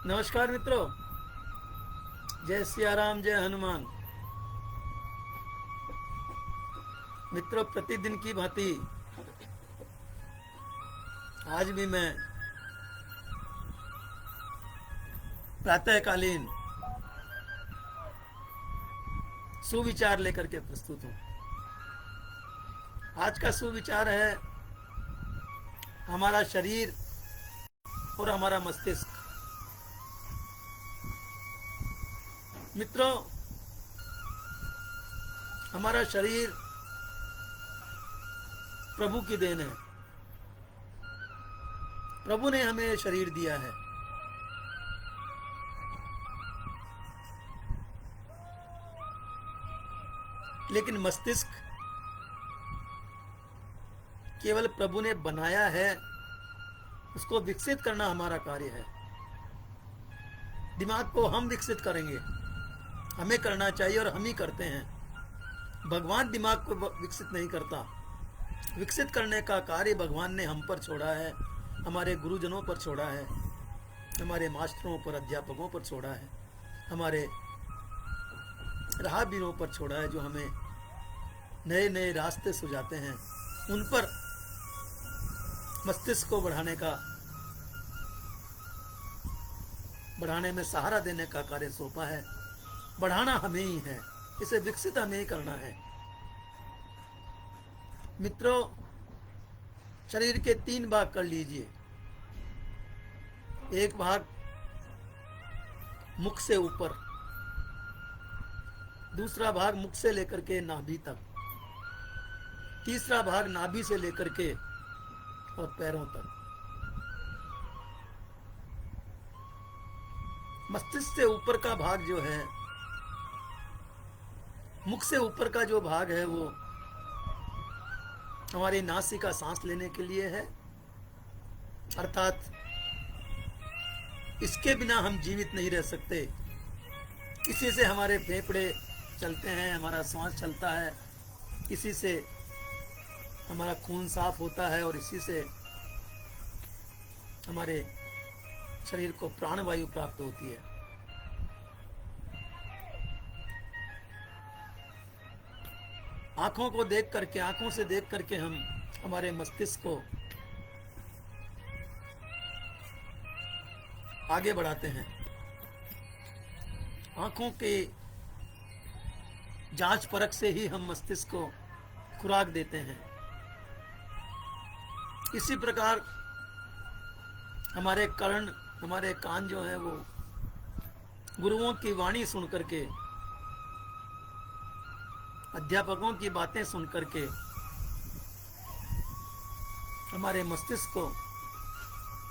नमस्कार मित्रों। जय सिया राम, जय हनुमान। मित्रों, प्रतिदिन की भांति आज भी मैं प्रातःकालीन सुविचार लेकर के प्रस्तुत हूँ। आज का सुविचार है हमारा शरीर और हमारा मस्तिष्क। मित्रों, हमारा शरीर प्रभु की देन है। प्रभु ने हमें शरीर दिया है। लेकिन मस्तिष्क केवल प्रभु ने बनाया है, उसको विकसित करना हमारा कार्य है। दिमाग को हम विकसित करेंगे, हमें करना चाहिए और हम ही करते हैं। भगवान दिमाग को विकसित नहीं करता। विकसित करने का कार्य भगवान ने हम पर छोड़ा है, हमारे गुरुजनों पर छोड़ा है, हमारे मास्टरों पर, अध्यापकों पर छोड़ा है, हमारे राहगीरों पर छोड़ा है, जो हमें नए नए रास्ते सुझाते हैं। उन पर मस्तिष्क को बढ़ाने में सहारा देने का कार्य सौंपा है। बढ़ाना हमें ही है, इसे विकसित हमें ही करना है। मित्रों, शरीर के 3 भाग कर लीजिए। एक भाग मुख से ऊपर, दूसरा भाग मुख से लेकर के नाभि तक, तीसरा भाग नाभि से लेकर के और पैरों तक। मस्तिष्क से ऊपर का भाग जो है, मुख से ऊपर का जो भाग है, वो हमारी नासिका सांस लेने के लिए है। अर्थात इसके बिना हम जीवित नहीं रह सकते। इसी से हमारे फेफड़े चलते हैं, हमारा श्वास चलता है, इसी से हमारा खून साफ होता है और इसी से हमारे शरीर को प्राणवायु प्राप्त होती है। आंखों को देख करके, आंखों से देख करके हम हमारे मस्तिष्क को आगे बढ़ाते हैं। आंखों के जांच परख से ही हम मस्तिष्क को खुराक देते हैं। इसी प्रकार हमारे कर्ण, हमारे कान जो है, वो गुरुओं की वाणी सुन करके, अध्यापकों की बातें सुन करके हमारे मस्तिष्क को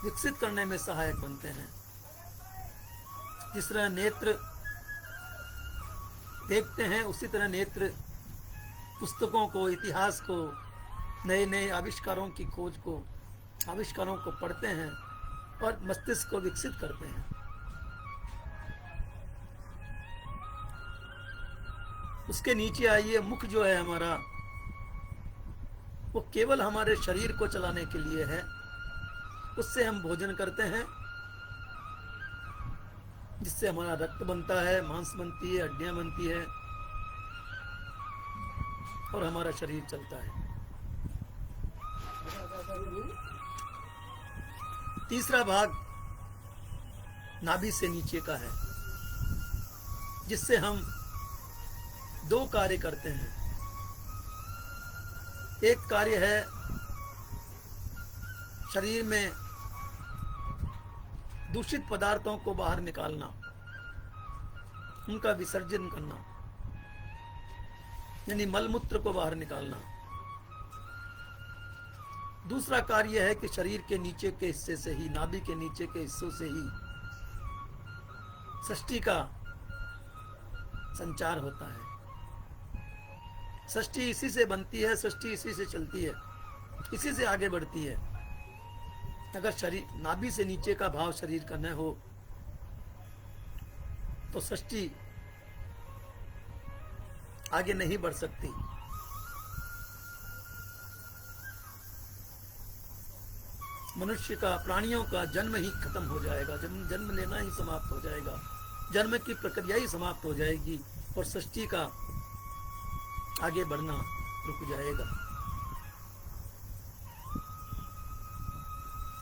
विकसित करने में सहायक बनते हैं। जिस तरह नेत्र देखते हैं, उसी तरह नेत्र पुस्तकों को, इतिहास को, नए नए आविष्कारों की खोज को, आविष्कारों को पढ़ते हैं और मस्तिष्क को विकसित करते हैं। उसके नीचे आइए, मुख जो है हमारा, वो केवल हमारे शरीर को चलाने के लिए है। उससे हम भोजन करते हैं, जिससे हमारा रक्त बनता है, मांस बनती है, हड्डियां बनती है और हमारा शरीर चलता है। तीसरा भाग नाभि से नीचे का है, जिससे हम 2 कार्य करते हैं। एक कार्य है शरीर में दूषित पदार्थों को बाहर निकालना, उनका विसर्जन करना, यानी मलमूत्र को बाहर निकालना। दूसरा कार्य है कि शरीर के नीचे के हिस्से से ही, नाभि के नीचे के हिस्सों से ही सृष्टि का संचार होता है। सृष्टि इसी से बनती है, सृष्टि इसी से चलती है, इसी से आगे बढ़ती है। अगर शरीर, नाभि से नीचे का भाव शरीर का न हो तो सृष्टि आगे नहीं बढ़ सकती। मनुष्य का, प्राणियों का जन्म ही खत्म हो जाएगा, जन्म लेना ही समाप्त हो जाएगा, जन्म की प्रक्रिया ही समाप्त हो जाएगी और सृष्टि का आगे बढ़ना रुक जाएगा।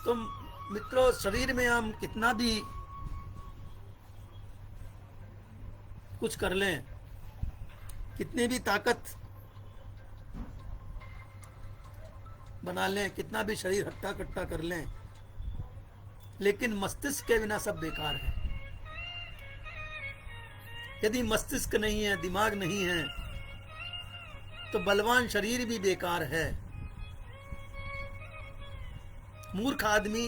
तो मित्रों, शरीर में हम कितना भी कुछ कर लें, कितनी भी ताकत बना लें, कितना भी शरीर हट्टा कट्टा कर लें, लेकिन मस्तिष्क के बिना सब बेकार है। यदि मस्तिष्क नहीं है, दिमाग नहीं है, तो बलवान शरीर भी बेकार है। मूर्ख आदमी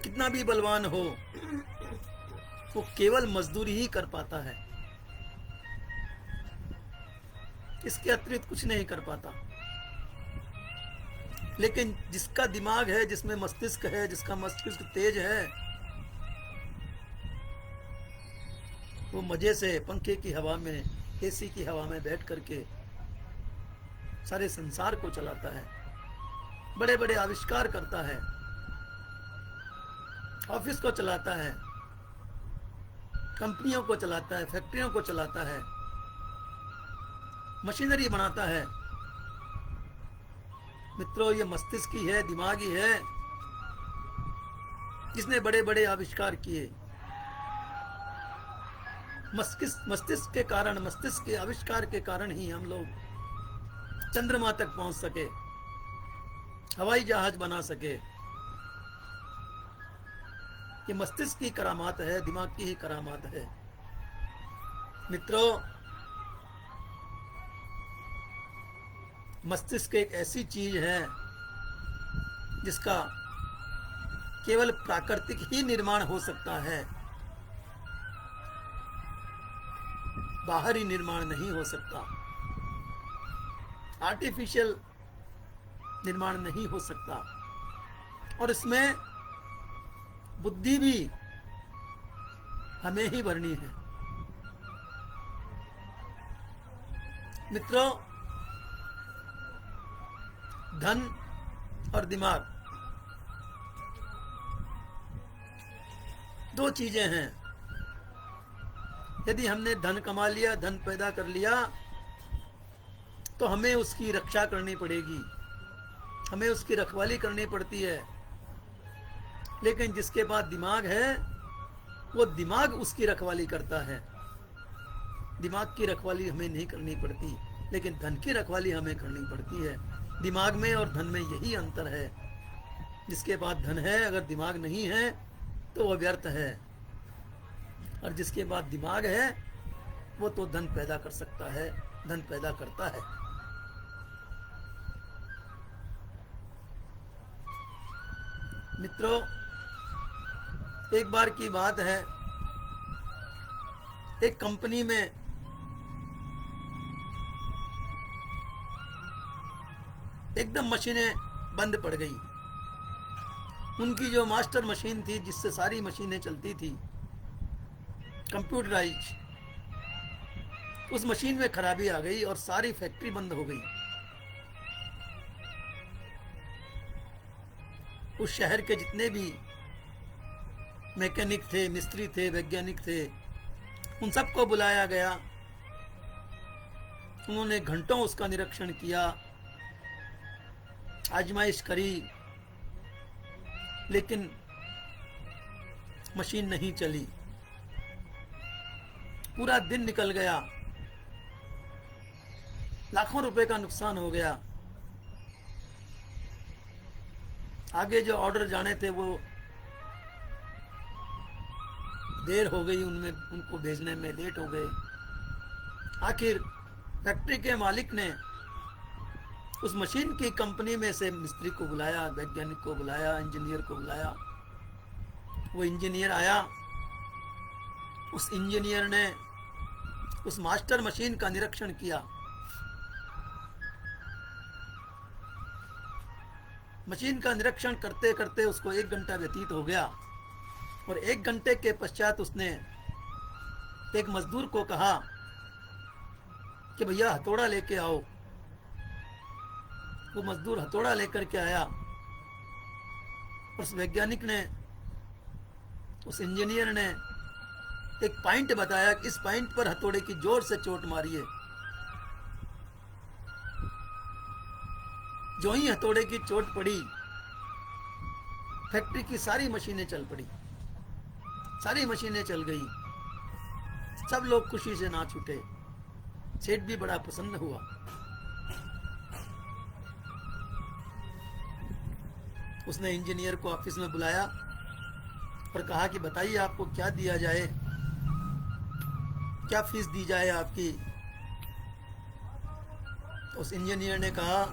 कितना भी बलवान हो, वो केवल मजदूरी ही कर पाता है, इसके अतिरिक्त कुछ नहीं कर पाता। लेकिन जिसका दिमाग है, जिसमें मस्तिष्क है, जिसका मस्तिष्क तेज है, वो मजे से पंखे की हवा में, एसी की हवा में बैठ करके सारे संसार को चलाता है, बड़े बड़े आविष्कार करता है, ऑफिस को चलाता है, कंपनियों को चलाता है, फैक्ट्रियों को चलाता है, मशीनरी बनाता है। मित्रों, ये मस्तिष्क ही है, दिमाग ही है जिसने बड़े बड़े आविष्कार किए। मस्तिष्क के कारण, मस्तिष्क के आविष्कार के कारण ही हम लोग चंद्रमा तक पहुंच सके, हवाई जहाज बना सके। ये मस्तिष्क की करामात है, दिमाग की ही करामात है। मित्रों, मस्तिष्क एक ऐसी चीज है जिसका केवल प्राकृतिक ही निर्माण हो सकता है, बाहरी निर्माण नहीं हो सकता, आर्टिफिशियल निर्माण नहीं हो सकता। और इसमें बुद्धि भी हमें ही भरनी है। मित्रों, धन और दिमाग दो चीजें हैं। यदि हमने धन कमा लिया, धन पैदा कर लिया, तो हमें उसकी रक्षा करनी पड़ेगी, हमें उसकी रखवाली करनी पड़ती है। लेकिन जिसके पास दिमाग है, वो दिमाग उसकी रखवाली करता है। दिमाग की रखवाली हमें नहीं करनी पड़ती, लेकिन धन की रखवाली हमें करनी पड़ती है। दिमाग में और धन में यही अंतर है। जिसके पास धन है, अगर दिमाग नहीं है तो वह व्यर्थ है, और जिसके पास दिमाग है वो तो धन पैदा कर सकता है, धन पैदा करता है। मित्रों, एक बार की बात है, एक कंपनी में एकदम मशीनें बंद पड़ गई। उनकी जो मास्टर मशीन थी, जिससे सारी मशीनें चलती थी, कंप्यूटराइज, उस मशीन में खराबी आ गई और सारी फैक्ट्री बंद हो गई। उस शहर के जितने भी मैकेनिक थे, मिस्त्री थे, वैज्ञानिक थे, उन सबको बुलाया गया। उन्होंने घंटों उसका निरीक्षण किया, आजमाइश करी, लेकिन मशीन नहीं चली। पूरा दिन निकल गया, लाखों रुपए का नुकसान हो गया। आगे जो ऑर्डर जाने थे वो देर हो गई, उनमें उनको भेजने में लेट हो गए। आखिर फैक्ट्री के मालिक ने उस मशीन की कंपनी में से मिस्त्री को बुलाया, वैज्ञानिक को बुलाया, इंजीनियर को बुलाया। वो इंजीनियर आया। उस इंजीनियर ने उस मास्टर मशीन का निरीक्षण किया। मशीन का निरीक्षण करते करते उसको 1 घंटा व्यतीत हो गया, और 1 घंटे के पश्चात उसने एक मजदूर को कहा कि भैया हथौड़ा लेके आओ। वो मजदूर हथौड़ा लेकर के आया। उस वैज्ञानिक ने, उस इंजीनियर ने एक पॉइंट बताया कि इस पॉइंट पर हथौड़े की जोर से चोट मारिए। जो ही हथौड़े की चोट पड़ी, फैक्ट्री की सारी मशीनें चल पड़ी, सारी मशीनें चल गई, सब लोग खुशी से नाच उठे। सेठ भी बड़ा प्रसन्न हुआ। उसने इंजीनियर को ऑफिस में बुलाया और कहा कि बताइए आपको क्या दिया जाए, क्या फीस दी जाए आपकी। तो उस इंजीनियर ने कहा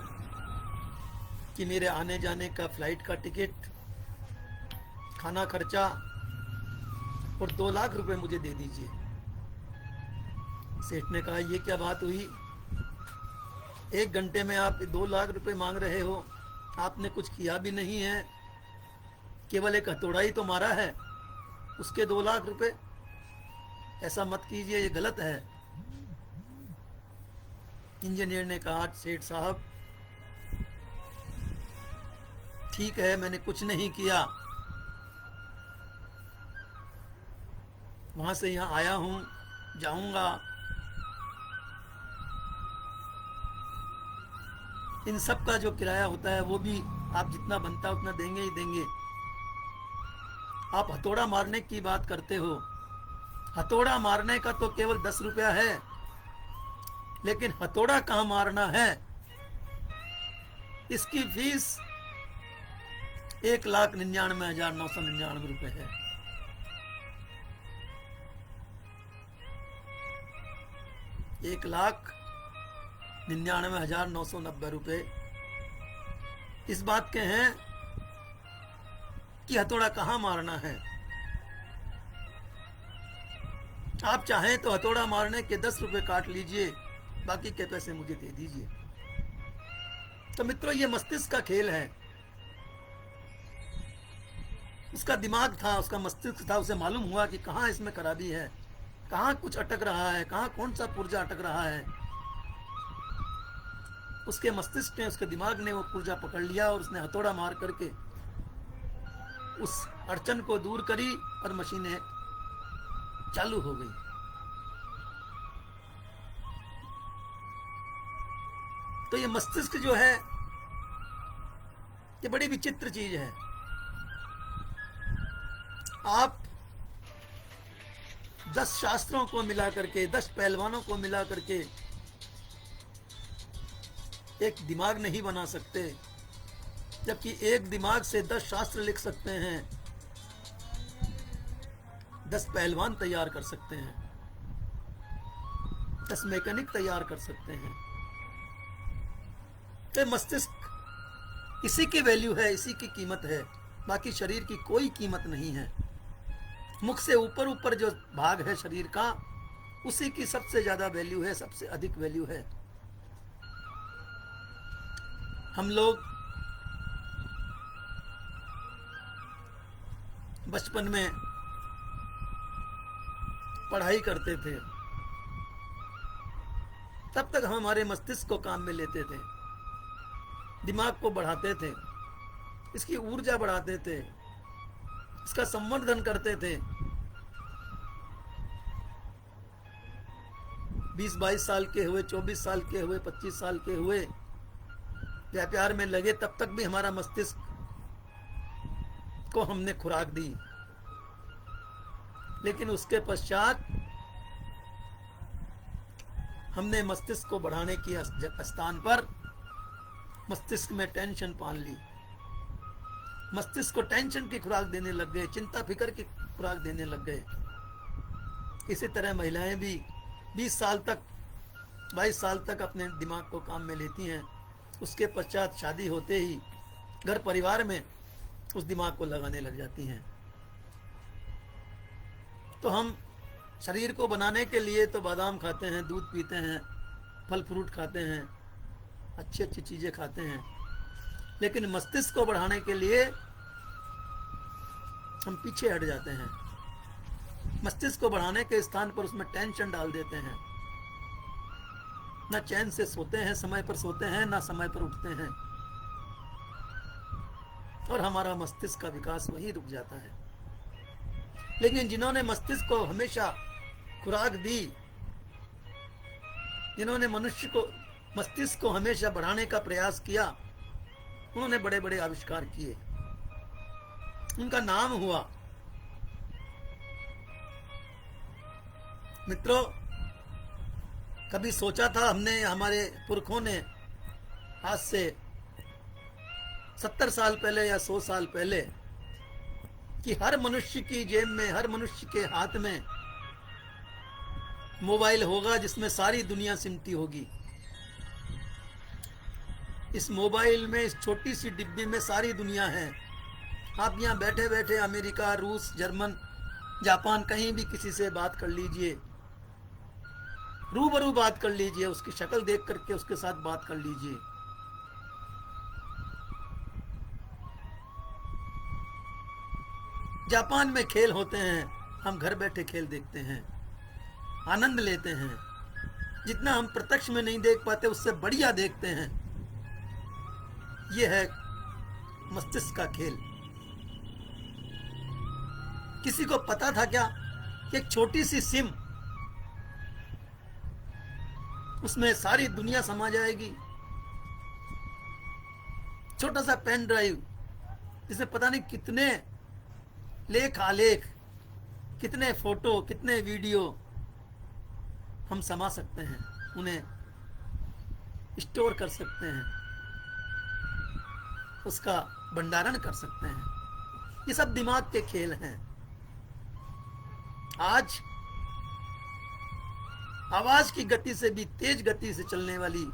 कि मेरे आने जाने का फ्लाइट का टिकट, खाना खर्चा और 2 लाख रुपए मुझे दे दीजिए। सेठ ने कहा ये क्या बात हुई, 1 घंटे में आप 2 लाख रुपए मांग रहे हो, आपने कुछ किया भी नहीं है, केवल एक हथौड़ा ही तो मारा है, उसके 2 लाख रुपए। ऐसा मत कीजिए, ये गलत है। इंजीनियर ने कहा सेठ साहब ठीक है, मैंने कुछ नहीं किया, वहां से यहाँ आया हूं, जाऊंगा, इन सब का जो किराया होता है वो भी आप जितना बनता है उतना देंगे ही देंगे। आप हथौड़ा मारने की बात करते हो, हथौड़ा मारने का तो केवल 10 रुपया है, लेकिन हथौड़ा कहाँ मारना है इसकी फीस 1,99,999 रुपए है। एक 1,99,990 रुपए इस बात के हैं कि हथौड़ा कहाँ मारना है। आप चाहें तो हथौड़ा मारने के 10 रुपए काट लीजिए, बाकी के पैसे मुझे दे दीजिए। तो मित्रों, ये मस्तिष्क का खेल है। उसका दिमाग था, उसका मस्तिष्क था, उसे मालूम हुआ कि कहाँ इसमें खराबी है, कहाँ कुछ अटक रहा है, कहाँ कौन सा पुर्जा अटक रहा है। उसके मस्तिष्क ने, उसके दिमाग ने वो पुर्जा पकड़ लिया और उसने हथौड़ा मार करके उस अड़चन को दूर करी और मशीनें चालू हो गई। तो ये मस्तिष्क जो है ये बड़ी विचित्र चीज है। आप 10 शास्त्रों को मिला करके, 10 पहलवानों को मिला करके एक दिमाग नहीं बना सकते, जबकि एक दिमाग से 10 शास्त्र लिख सकते हैं, 10 पहलवान तैयार कर सकते हैं, 10 मैकेनिक तैयार कर सकते हैं। तो मस्तिष्क इसी की वैल्यू है, इसी की कीमत है, बाकी शरीर की कोई कीमत नहीं है। मुख से ऊपर ऊपर जो भाग है शरीर का, उसी की सबसे ज्यादा वैल्यू है, सबसे अधिक वैल्यू है। हम लोग बचपन में पढ़ाई करते थे, तब तक हम हमारे मस्तिष्क को काम में लेते थे, दिमाग को बढ़ाते थे, इसकी ऊर्जा बढ़ाते थे, इसका संवर्धन करते थे। 20-22 साल के हुए, 24 साल के हुए, 25 साल के हुए, व्यापार में लगे, तब तक भी हमारा मस्तिष्क को हमने खुराक दी। लेकिन उसके पश्चात हमने मस्तिष्क को बढ़ाने की स्थान पर मस्तिष्क में टेंशन पाल ली, मस्तिष्क को टेंशन की खुराक देने लग गए, चिंता फिक्र की खुराक देने लग गए। इसी तरह महिलाएं भी 20 साल तक, 22 साल तक अपने दिमाग को काम में लेती हैं, उसके पश्चात शादी होते ही घर परिवार में उस दिमाग को लगाने लग जाती हैं। तो हम शरीर को बनाने के लिए तो बादाम खाते हैं, दूध पीते हैं, फल फ्रूट खाते हैं, अच्छी अच्छी चीजें खाते हैं, लेकिन मस्तिष्क को बढ़ाने के लिए हम पीछे हट जाते हैं। मस्तिष्क को बढ़ाने के स्थान पर उसमें टेंशन डाल देते हैं, ना चैन से सोते हैं, समय पर सोते हैं, ना समय पर उठते हैं। और हमारा मस्तिष्क का विकास वहीं रुक जाता है। लेकिन जिन्होंने मस्तिष्क को हमेशा खुराक दी, जिन्होंने मनुष्य को मस्तिष्क को हमेशा बढ़ाने का प्रयास किया, उन्होंने बड़े बड़े आविष्कार किए, उनका नाम हुआ। मित्रों, कभी सोचा था हमने, हमारे पुरखों ने आज से 70 साल पहले या 100 साल पहले, कि हर मनुष्य की जेब में, हर मनुष्य के हाथ में मोबाइल होगा जिसमें सारी दुनिया सिमटी होगी। इस मोबाइल में, इस छोटी सी डिब्बी में सारी दुनिया है। आप यहाँ बैठे बैठे अमेरिका, रूस, जर्मन, जापान, कहीं भी किसी से बात कर लीजिए, रूबरू बात कर लीजिए, उसकी शक्ल देख करके उसके साथ बात कर लीजिए। जापान में खेल होते हैं, हम घर बैठे खेल देखते हैं, आनंद लेते हैं। जितना हम प्रत्यक्ष में नहीं देख पाते उससे बढ़िया देखते हैं। यह है मस्तिष्क का खेल। किसी को पता था क्या कि एक छोटी सी सिम, उसमें सारी दुनिया समा जाएगी। छोटा सा पेन ड्राइव जिसमें पता नहीं कितने लेख आलेख, कितने फोटो, कितने वीडियो हम समा सकते हैं, उन्हें स्टोर कर सकते हैं, उसका भंडारण कर सकते हैं। ये सब दिमाग के खेल हैं। आज आवाज की गति से भी तेज गति से चलने वाली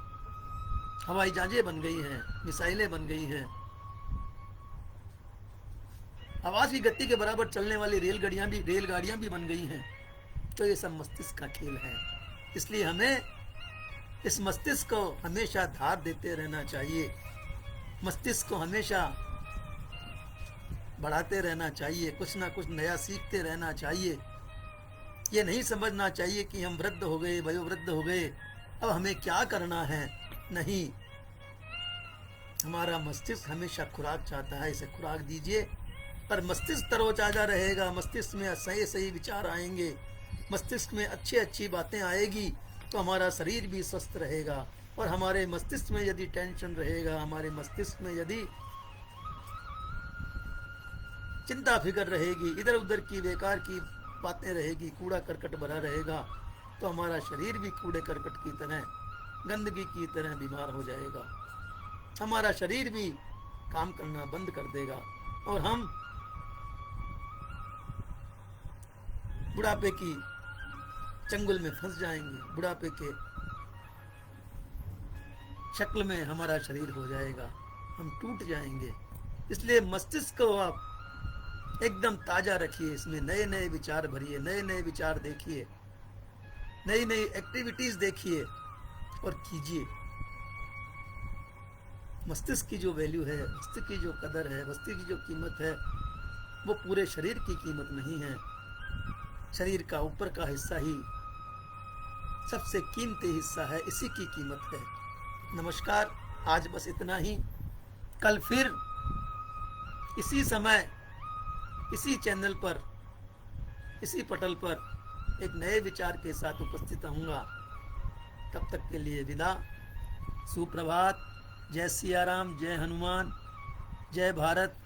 हवाई जहाजें बन गई हैं, मिसाइलें बन गई हैं। आवाज की गति के बराबर चलने वाली रेलगाड़ियां भी बन गई हैं। तो ये सब मस्तिष्क का खेल है। इसलिए हमें इस मस्तिष्क को हमेशा धार देते रहना चाहिए, मस्तिष्क को हमेशा बढ़ाते रहना चाहिए, कुछ ना कुछ नया सीखते रहना चाहिए। ये नहीं समझना चाहिए कि हम वृद्ध हो गए, वयोवृद्ध हो गए, अब हमें क्या करना है। नहीं, हमारा मस्तिष्क हमेशा खुराक चाहता है, इसे खुराक दीजिए और मस्तिष्क तरोताजा रहेगा। मस्तिष्क में सही सही विचार आएंगे, मस्तिष्क में अच्छी अच्छी बातें आएगी, तो हमारा शरीर भी स्वस्थ रहेगा। और हमारे मस्तिष्क में यदि टेंशन रहेगा, हमारे मस्तिष्क में यदि चिंता फिक्र रहेगी, इधर उधर की बेकार की बातें रहेगी, कूड़ा करकट भरा रहेगा, तो हमारा शरीर भी कूड़े करकट की तरह, गंदगी की तरह बीमार हो जाएगा। हमारा शरीर भी काम करना बंद कर देगा और हम बुढ़ापे की चंगुल में फंस जाएंगे। बुढ़ापे के शक्ल में हमारा शरीर हो जाएगा, हम टूट जाएंगे। इसलिए मस्तिष्क को आप एकदम ताजा रखिए, इसमें नए नए विचार भरिए, नए नए विचार देखिए, नई नई एक्टिविटीज देखिए और कीजिए। मस्तिष्क की जो वैल्यू है, मस्तिष्क की जो कदर है, मस्तिष्क की जो कीमत है, वो पूरे शरीर की कीमत नहीं है। शरीर का ऊपर का हिस्सा ही सबसे कीमती हिस्सा है, इसी की कीमत है। नमस्कार, आज बस इतना ही। कल फिर इसी समय, इसी चैनल पर, इसी पटल पर एक नए विचार के साथ उपस्थित रहूँगा। तब तक के लिए विदा। सुप्रभात। जय सिया राम, जय हनुमान, जय भारत।